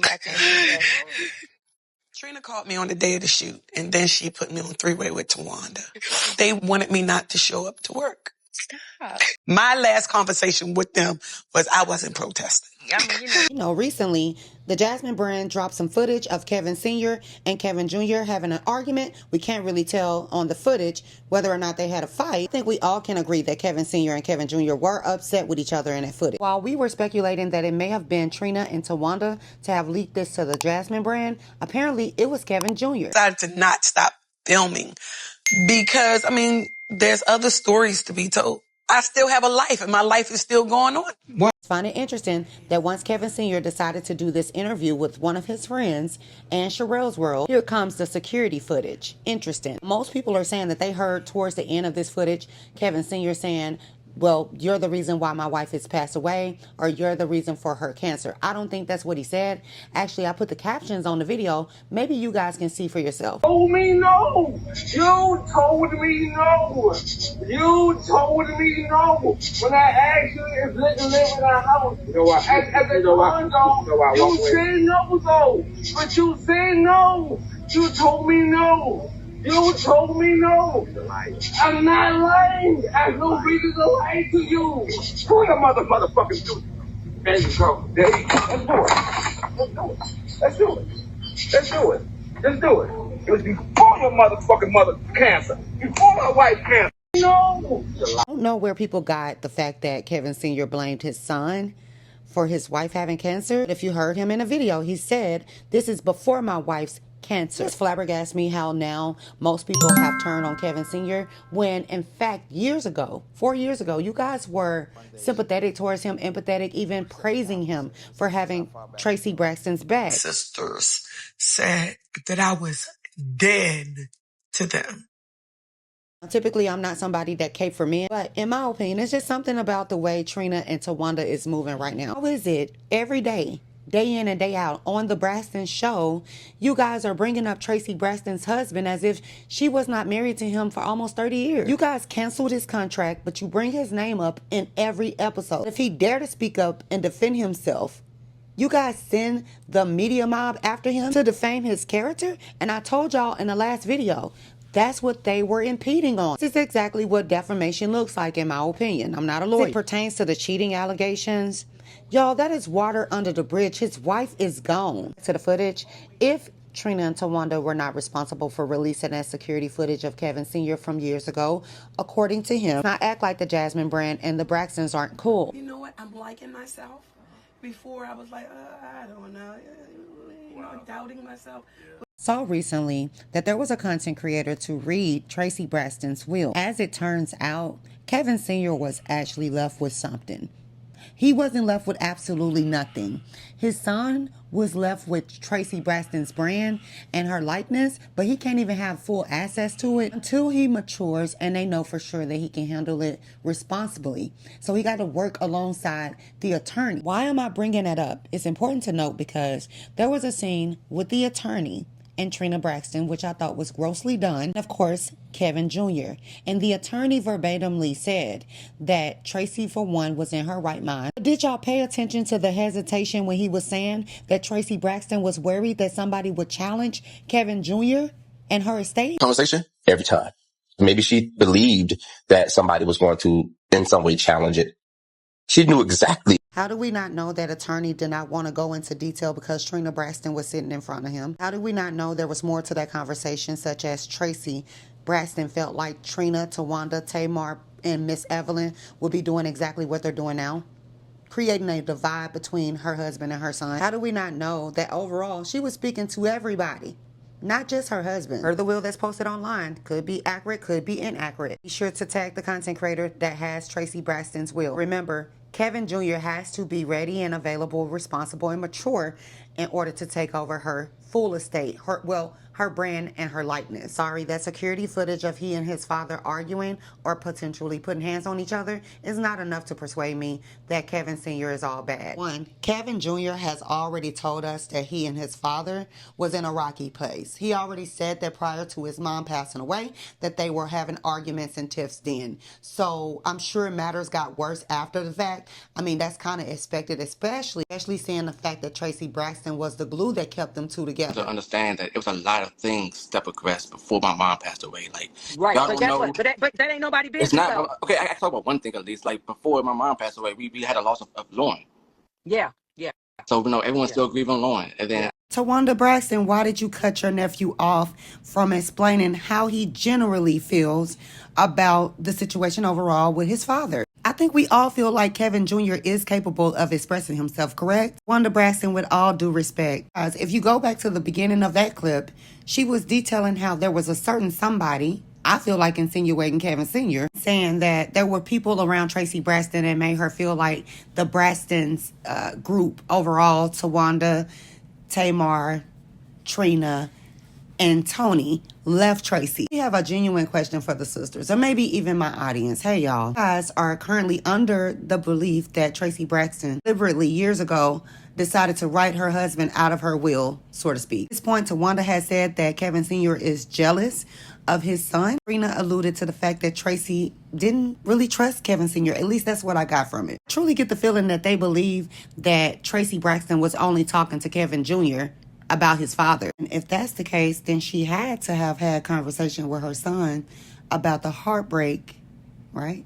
I can't do that. Trina called me on the day of the shoot, and then she put me on three-way with Towanda. They wanted me not to show up to work. Stop. My last conversation with them was I wasn't protesting. I mean, Recently, the Jasmine brand dropped some footage of Kevin Sr. and Kevin Jr. having an argument. We can't really tell on the footage whether or not they had a fight. I think we all can agree that Kevin Sr. and Kevin Jr. were upset with each other in that footage. While we were speculating that it may have been Trina and Towanda to have leaked this to the Jasmine brand, apparently it was Kevin Jr. Decided to not stop filming because, there's other stories to be told. I still have a life, and my life is still going on. I find it interesting that once Kevin Sr. decided to do this interview with one of his friends and Sherelle's World, here comes the security footage. Interesting. Most people are saying that they heard towards the end of this footage Kevin Sr. saying, well, you're the reason why my wife has passed away, or you're the reason for her cancer. I don't think that's what he said. Actually, I put the captions on the video. Maybe you guys can see for yourself. Told me no. You told me no. You told me no. When I asked you if you can live in a house, at the condo, you said no though. But you said no. You told me no. You told me no. I'm not lying. I have no reason to lie to you. Pull your motherfucking dude. There you go. There you go. Let's do it. Let's do it. Let's do it. It was before your motherfucking mother cancer. Before my wife cancer. No. I don't know where people got the fact that Kevin Sr. blamed his son for his wife having cancer. If you heard him in a video, he said, this is before my wife's cancer. It's flabbergasted me how now most people have turned on Kevin Sr. when in fact years ago, 4 years ago, you guys were sympathetic towards him, empathetic, even praising him for having Traci Braxton's back. Sisters said that I was dead to them. Typically, I'm not somebody that cape for men, but in my opinion, it's just something about the way Trina and Towanda is moving right now. How is it every day, day in and day out, on the Braxton show, you guys are bringing up Traci Braxton's husband as if she was not married to him for almost 30 years. You guys canceled his contract, but you bring his name up in every episode. If he dare to speak up and defend himself, you guys send the media mob after him to defame his character? And I told y'all in the last video, that's what they were impeding on. This is exactly what defamation looks like, in my opinion. I'm not a lawyer. As it pertains to the cheating allegations, y'all, that is water under the bridge. His wife is gone. To the footage, if Trina and Towanda were not responsible for releasing that security footage of Kevin Sr. from years ago, according to him, not act like the Jasmine brand and the Braxtons aren't cool. You know what? I'm liking myself. Before I was like, I don't know, doubting myself. Saw recently that there was a content creator to read Traci Braxton's will. As it turns out, Kevin Sr. was actually left with something. He wasn't left with absolutely nothing. His son was left with Traci Braxton's brand and her likeness, but he can't even have full access to it until he matures and they know for sure that he can handle it responsibly. So he got to work alongside the attorney. Why am I bringing that up? It's important to note because there was a scene with the attorney and Trina Braxton, which I thought was grossly done. Of course, Kevin Jr. And the attorney verbatimly said that Traci, for one, was in her right mind. Did y'all pay attention to the hesitation when he was saying that Traci Braxton was worried that somebody would challenge Kevin Jr. and her estate? Conversation every time. Maybe she believed that somebody was going to in some way challenge it. She knew exactly. How do we not know that attorney did not want to go into detail because Trina Braxton was sitting in front of him? How do we not know there was more to that conversation, such as Traci Braxton felt like Trina, Towanda, Tamar, and Miss Evelyn would be doing exactly what they're doing now? Creating a divide between her husband and her son. How do we not know that overall she was speaking to everybody? Not just her husband. Per the will that's posted online. Could be accurate, could be inaccurate. Be sure to tag the content creator that has Traci Braxton's will. Remember, Kevin Jr. has to be ready and available, responsible, and mature in order to take over her full estate. Her brand and her likeness. Sorry, that security footage of he and his father arguing or potentially putting hands on each other is not enough to persuade me that Kevin Sr. is all bad. One, Kevin Jr. has already told us that he and his father was in a rocky place. He already said that prior to his mom passing away, that they were having arguments and tiffs then. So I'm sure matters got worse after the fact. I mean, that's kind of expected, especially seeing the fact that Traci Braxton Braxton was the glue that kept them two together. To understand that it was a lot of things that progressed before my mom passed away. Like, Right. y'all But don't guess know. what? But that ain't nobody It's business not though. okay. I can talk about one thing at least. Like before my mom passed away, we had a loss of Lauren. Yeah. Yeah. So everyone's still grieving Lauren. And then Towanda Braxton, why did you cut your nephew off from explaining how he generally feels about the situation overall with his father? I think we all feel like Kevin Jr. is capable of expressing himself, correct? Towanda Braxton, with all due respect, guys, if you go back to the beginning of that clip, she was detailing how there was a certain somebody, I feel like insinuating Kevin Sr., saying that there were people around Traci Braxton that made her feel like the Braxtons group overall, Towanda, Tamar, Trina, and Toni left Traci. We have a genuine question for the sisters, or maybe even my audience. Hey, y'all. You guys are currently under the belief that Traci Braxton deliberately years ago decided to write her husband out of her will, so to speak. At this point, Towanda has said that Kevin Sr. is jealous of his son. Trina alluded to the fact that Traci didn't really trust Kevin Sr. At least that's what I got from it. I truly get the feeling that they believe that Traci Braxton was only talking to Kevin Jr. about his father. And if that's the case, then she had to have had conversation with her son about the heartbreak, right?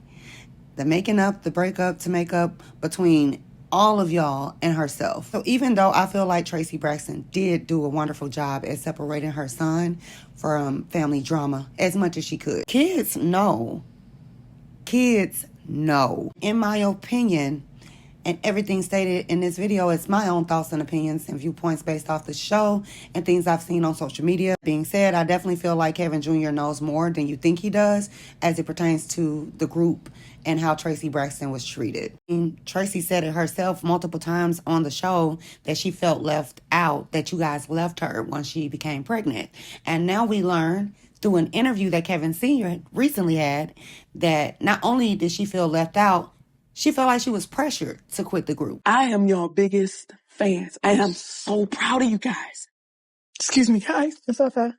The making up, the breakup to make up between all of y'all and herself. So even though I feel like Traci Braxton did do a wonderful job at separating her son from family drama as much as she could, kids know. In my opinion, and everything stated in this video is my own thoughts and opinions and viewpoints based off the show and things I've seen on social media. Being said, I definitely feel like Kevin Jr. knows more than you think he does as it pertains to the group and how Traci Braxton was treated. And Traci said it herself multiple times on the show that she felt left out, that you guys left her when she became pregnant. And now we learn through an interview that Kevin Sr. recently had that not only did she feel left out, she felt like she was pressured to quit the group. I am your biggest fans, and I'm so proud of you guys. Excuse me, guys. It's okay.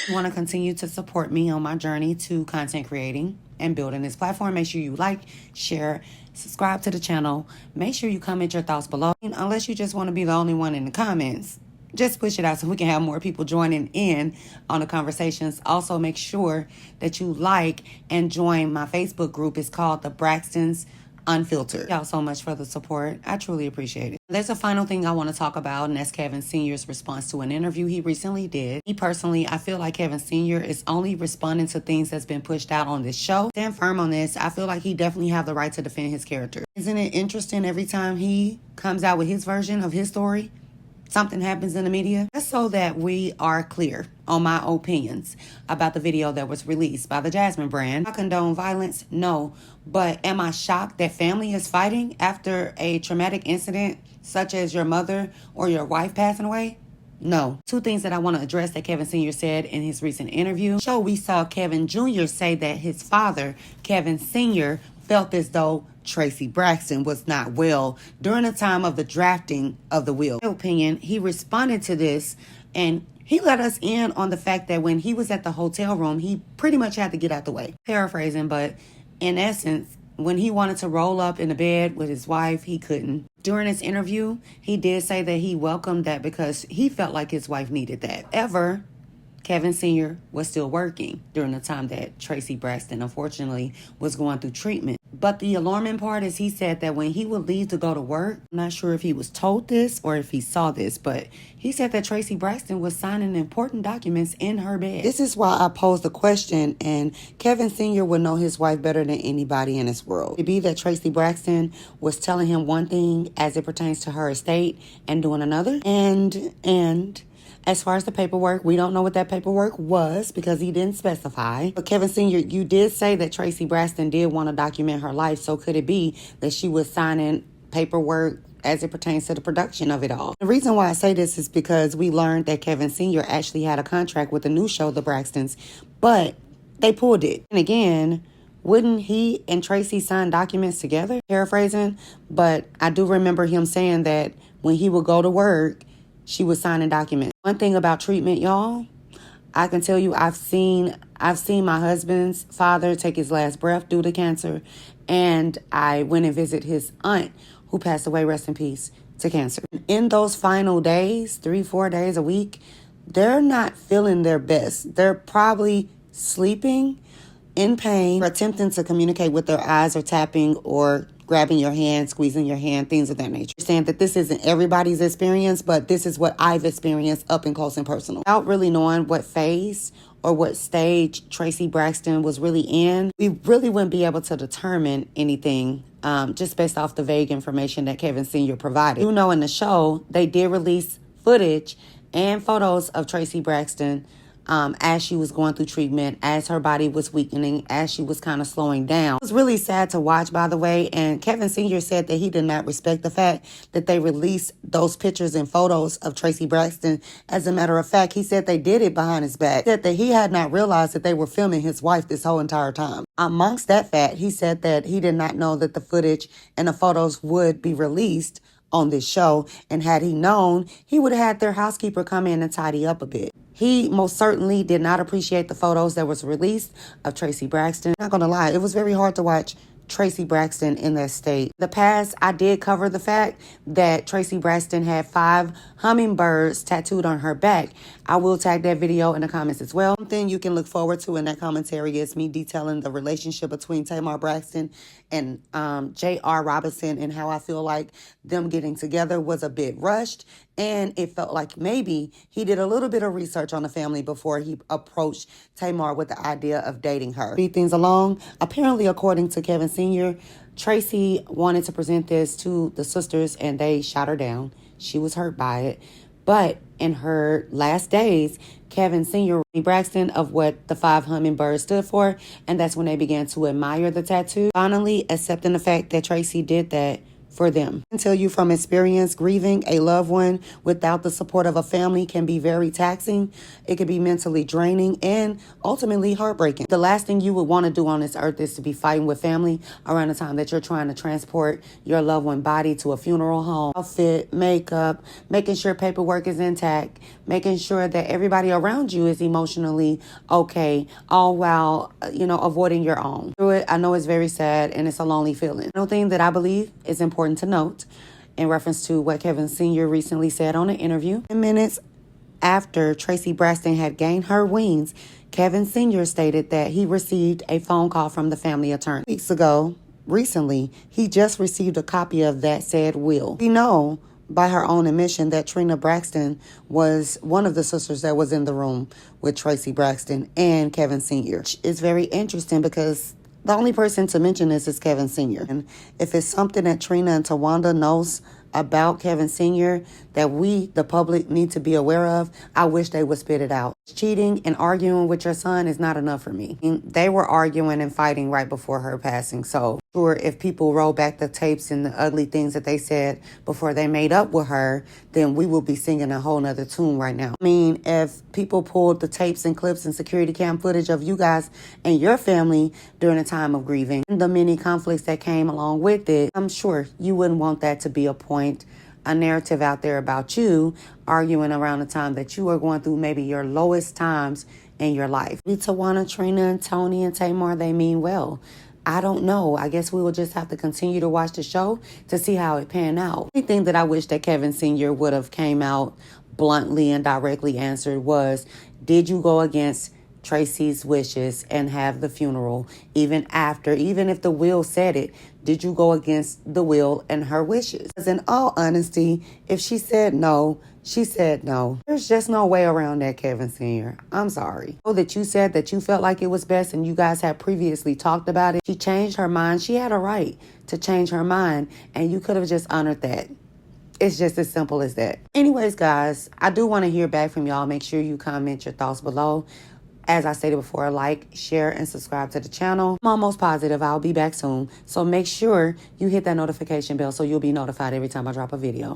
You want to continue to support me on my journey to content creating and building this platform, make sure you like, share, subscribe to the channel. Make sure you comment your thoughts below. Unless you just want to be the only one in the comments, just push it out so we can have more people joining in on the conversations. Also, make sure that you like and join my Facebook group. It's called the Braxtons Unfiltered. Y'all so much for the support. I truly appreciate it. There's a final thing I want to talk about, and that's Kevin Sr.'s response to an interview he recently did. Me personally, I feel like Kevin Sr. is only responding to things that's been pushed out on this show. Stand firm on this. I feel like he definitely have the right to defend his character. Isn't it interesting every time he comes out with his version of his story, something happens in the media? Just so that we are clear on my opinions about the video that was released by the Jasmine brand. I condone violence? No. But am I shocked that family is fighting after a traumatic incident such as your mother or your wife passing away? No. Two things that I want to address that Kevin Sr. said in his recent interview. So we saw Kevin Jr. say that his father, Kevin Sr., felt as though Traci Braxton was not well during the time of the drafting of the will. In my opinion, he responded to this and he let us in on the fact that when he was at the hotel room, he pretty much had to get out the way. Paraphrasing, but in essence, when he wanted to roll up in the bed with his wife, he couldn't. During his interview, he did say that he welcomed that because he felt like his wife needed that. However, Kevin Sr. was still working during the time that Traci Braxton, unfortunately, was going through treatment. But the alarming part is he said that when he would leave to go to work, I'm not sure if he was told this or if he saw this, but he said that Traci Braxton was signing important documents in her bed. This is why I posed the question, and Kevin Sr. would know his wife better than anybody in this world. It be that Traci Braxton was telling him one thing as it pertains to her estate and doing another, and as far as the paperwork, we don't know what that paperwork was because he didn't specify. But Kevin Sr., you did say that Traci Braxton did want to document her life. So could it be that she was signing paperwork as it pertains to the production of it all? The reason why I say this is because we learned that Kevin Sr. actually had a contract with the new show, The Braxtons, but they pulled it. And again, wouldn't he and Traci sign documents together? Paraphrasing, but I do remember him saying that when he would go to work, she was signing documents. One thing about treatment, y'all, I can tell you I've seen my husband's father take his last breath due to cancer, and I went and visited his aunt who passed away, rest in peace, to cancer. In those final days, 3-4 days a week, they're not feeling their best. They're probably sleeping, in pain, or attempting to communicate with their eyes or tapping or grabbing your hand, squeezing your hand, things of that nature. Saying that this isn't everybody's experience, but this is what I've experienced up and close and personal. Without really knowing what phase or what stage Traci Braxton was really in, we really wouldn't be able to determine anything just based off the vague information that Kevin Sr. provided. You know, in the show, they did release footage and photos of Traci Braxton as she was going through treatment, as her body was weakening, as she was kind of slowing down. It was really sad to watch, by the way, and Kevin Sr. said that he did not respect the fact that they released those pictures and photos of Traci Braxton. As a matter of fact, he said they did it behind his back. He said that he had not realized that they were filming his wife this whole entire time. Amongst that fact, he said that he did not know that the footage and the photos would be released on this show, and had he known, he would have had their housekeeper come in and tidy up a bit. He most certainly did not appreciate the photos that was released of Traci Braxton. Not gonna lie, it was very hard to watch Traci Braxton in that state. In the past, I did cover the fact that Traci Braxton had 5 hummingbirds tattooed on her back. I will tag that video in the comments as well. Something you can look forward to in that commentary is me detailing the relationship between Tamar Braxton and J.R. Robinson, and how I feel like them getting together was a bit rushed, and it felt like maybe he did a little bit of research on the family before he approached Tamar with the idea of dating her. Speed things along. Apparently, according to Kevin Sr., Traci wanted to present this to the sisters and they shot her down. She was hurt by it. But in her last days, Kevin Sr. Braxton of what the 5 hummingbirds stood for, and that's when they began to admire the tattoo. Finally, accepting the fact that Traci did that for them. I can tell you from experience, grieving a loved one without the support of a family can be very taxing. It can be mentally draining and ultimately heartbreaking. The last thing you would want to do on this earth is to be fighting with family around the time that you're trying to transport your loved one body to a funeral home. Outfit, makeup, making sure paperwork is intact, making sure that everybody around you is emotionally okay, all while, avoiding your own. Through it, I know it's very sad and it's a lonely feeling. Another thing that I believe is important to note in reference to what Kevin Sr. recently said on an interview. 10 minutes after Traci Braxton had gained her wings, Kevin Sr. stated that he received a phone call from the family attorney. Weeks ago, recently, he just received a copy of that said will. We know by her own admission that Trina Braxton was one of the sisters that was in the room with Traci Braxton and Kevin Sr. It's very interesting because the only person to mention this is Kevin Sr. And if it's something that Trina and Towanda knows about Kevin Sr. that we, the public, need to be aware of, I wish they would spit it out. Cheating and arguing with your son is not enough for me. They were arguing and fighting right before her passing. So sure, if people roll back the tapes and the ugly things that they said before they made up with her, then we will be singing a whole nother tune right now. I mean, if people pulled the tapes and clips and security cam footage of you guys and your family during a time of grieving, and the many conflicts that came along with it, I'm sure you wouldn't want that to be a narrative out there about you arguing around the time that you are going through maybe your lowest times in your life. Towanda, Trina, and Toni, and Tamar, they mean well. I don't know. I guess we will just have to continue to watch the show to see how it pan out. The only thing that I wish that Kevin Sr. would have came out bluntly and directly answered was, did you go against Traci's wishes and have the funeral even if the will said it? Did you go against the will and her wishes? Because in all honesty, if she said no, she said no. There's just no way around that, Kevin Sr. I'm sorry. I know that you said that you felt like it was best and you guys had previously talked about it. She changed her mind. She had a right to change her mind, and you could have just honored that. It's just as simple as that. Anyways, guys, I do want to hear back from y'all. Make sure you comment your thoughts below. As I stated before, like, share, and subscribe to the channel. I'm almost positive I'll be back soon. So make sure you hit that notification bell so you'll be notified every time I drop a video.